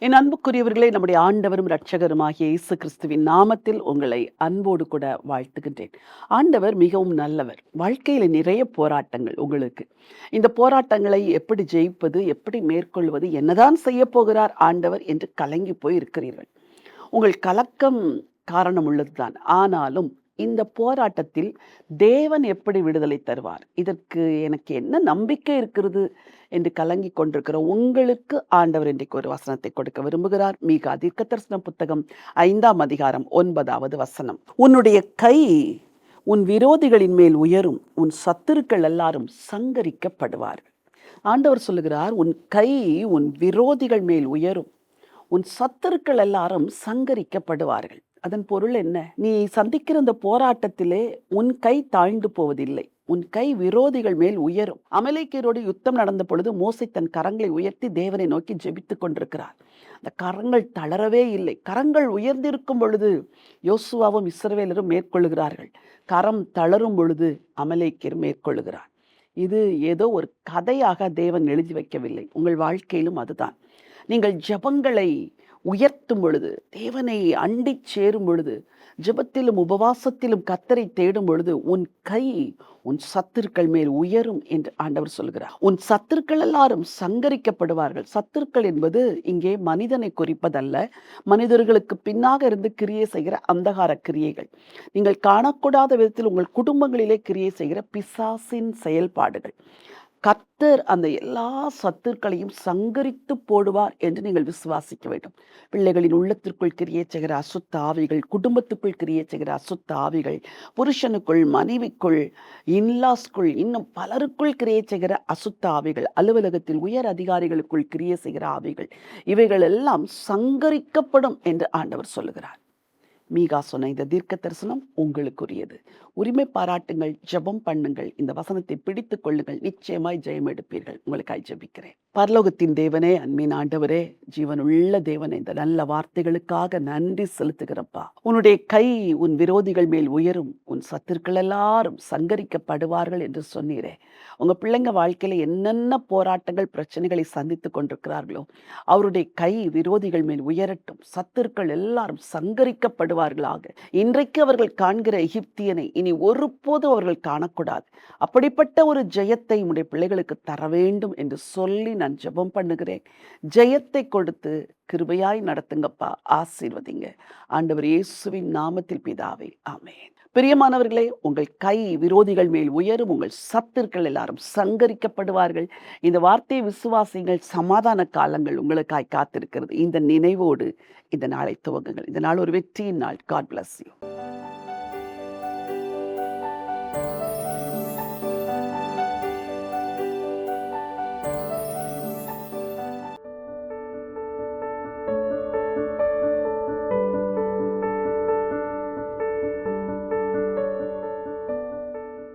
என் அன்புக்குரியவர்களே, நம்முடைய ஆண்டவரும் இரட்சகருமாகிய இயேசு கிறிஸ்துவின் நாமத்தில் உங்களை அன்போடு கூட வாழ்த்துகின்றேன். ஆண்டவர் மிகவும் நல்லவர். வாழ்க்கையில நிறைய போராட்டங்கள் உங்களுக்கு. இந்த போராட்டங்களை எப்படி ஜெயிப்பது, எப்படி மேற்கொள்வது, என்னதான் செய்யப் போகிறார் ஆண்டவர் என்று கலங்கி போய் இருக்கிறீர்கள். உங்கள் கலக்கம் காரணம் உள்ளதுதான். ஆனாலும் இந்த போராட்டத்தில் தேவன் எப்படி விடுதலை தருவார்? இதற்கு எனக்கு என்ன நம்பிக்கை இருக்கிறது என்று கலங்கிக் கொண்டிருக்கிற உங்களுக்கு ஆண்டவர் இன்றைக்கு ஒரு வசனத்தை கொடுக்க விரும்புகிறார். மீகா தீர்க்கதரிசன புத்தகம் 5ஆம் அதிகாரம் 9வது வசனம். உன்னுடைய கை உன் விரோதிகளின் மேல் உயரும், உன் சத்துருக்கள் எல்லாரும் சங்கரிக்கப்படுவார்கள். ஆண்டவர் சொல்லுகிறார், உன் கை உன் விரோதிகள் மேல் உயரும், உன் சத்துருக்கள் எல்லாரும் சங்கரிக்கப்படுவார்கள். அதன் பொருள் என்ன? நீ சந்திக்கிற இந்த போராட்டத்திலே உன் கை தாழ்ந்து போவதில்லை. உன் கை விரோதிகள் மேல் உயரும். அமலேக்கியரோடு யுத்தம் நடந்த பொழுது மோசே தன் கரங்களை உயர்த்தி தேவனை நோக்கி ஜெபித்துக் கொண்டிருக்கிறார். அந்த கரங்கள் தளரவே இல்லை. கரங்கள் உயர்ந்திருக்கும் பொழுது யோசுவாவும் இஸ்ரவேலரும் மேற்கொள்ளுகிறார்கள். கரம் தளரும் பொழுது அமலேக்கியர் மேற்கொள்ளுகிறார். இது ஏதோ ஒரு கதையாக தேவன் எழுதி வைக்கவில்லை. உங்கள் வாழ்க்கையிலும் அதுதான். நீங்கள் ஜெபங்களை உயர்த்தும் பொழுது, தேவனை அண்டிச் சேரும் பொழுது, ஜெபத்திலும் உபவாசத்திலும் கர்த்தரை தேடும் பொழுது, உன் கை உன் சத்துருக்கள் மேல் உயரும் என்று ஆண்டவர் சொல்கிறார். உன் சத்துருக்கள் எல்லாரும் சங்கரிக்கப்படுவார்கள். சத்துருக்கள் என்பது இங்கே மனிதனை குறிப்பதல்ல. மனிதர்களுக்கு பின்னாக இருந்து கிரியை செய்கிற அந்தகார கிரியைகள். நீங்கள் காணக்கூடாத விதத்தில் உங்கள் குடும்பங்களிலே கிரியை செய்கிற பிசாசின் செயல்பாடுகள். கர்த்தர் அந்த எல்லா சத்துருக்களையும் சங்கரித்து போடுவார் என்று நீங்கள் விசுவாசிக்க வேண்டும். பிள்ளைகளின் உள்ளத்திற்குள் கிரியை செய்கிற அசுத்த ஆவிகள், குடும்பத்துக்குள் கிரியை செய்கிற அசுத்த ஆவிகள், புருஷனுக்குள், மனைவிக்குள், இன்லாஸ்குள், இன்னும் பலருக்குள் கிரியை செய்கிற அசுத்த ஆவிகள், அலுவலகத்தில் உயர் அதிகாரிகளுக்குள் கிரியை செய்கிற ஆவிகள், இவைகள் எல்லாம் சங்கரிக்கப்படும் என்று ஆண்டவர் சொல்லுகிறார். மீகா சொன்ன இந்த தீர்க்க தரிசனம் உங்களுக்குரியது. உரிமை பாராட்டுங்கள், ஜெபம் பண்ணுங்கள், இந்த வசனத்தை பிடித்துக் கொள்ளுங்கள், நிச்சயமாய் ஜெயம் எடுப்பீர்கள். உங்களுக்காய் ஜெபிக்கிறேன். பரலோகத்தின் தேவனே, அன்பின் ஆண்டவரே, ஜீவனுள்ள தேவனே, இந்த நல்ல வார்த்தைகளுக்காக நன்றி செலுத்துகிறப்பா. உன்னுடைய கை உன் விரோதிகள் மேல் உயரும், உன் சத்துருக்கள் எல்லாரும் சங்கரிக்கப்படுவார்கள் என்று சொன்னீரே. உங்க பிள்ளைங்க வாழ்க்கையில என்னென்ன போராட்டங்கள், பிரச்சனைகளை சந்தித்துக் கொண்டிருக்கிறார்களோ, அவருடைய கை விரோதிகள் மேல் உயரட்டும், சத்துருக்கள் எல்லாரும் சங்கரிக்கப்படுவார்களாக. இன்றைக்கு அவர்கள் காண்கிற எகிப்தியனை இனி ஒருபோதும் அவர்கள் காணக்கூடாது. அப்படிப்பட்ட ஒரு ஜெயத்தை உடைய பிள்ளைகளுக்கு தர வேண்டும் என்று சொல்லி நான் ஜெபம் பண்ணுகிறேன். ஜெயத்தை கொடுத்து கிருபையாய் நடத்துங்கப்பா, ஆசீர்வதிங்க. ஆண்டவர் இயேசுவின் நாமத்தில் பிதாவே, ஆமென். பிரியமானவர்களே, உங்கள் கை விரோதிகள் மேல் உயரும், உங்கள் சத்துருக்கள் எல்லாரும் சங்கரிக்கப்படுவார்கள். இந்த வார்த்தையை விசுவாசிங்கள். சமாதான காலங்கள் உங்களுக்காய் காத்திருக்கிறது. இந்த நினைவோடு இந்த நாளை துவங்குங்கள். இந்த நாள் ஒரு வெற்றியின் நாள். God bless you.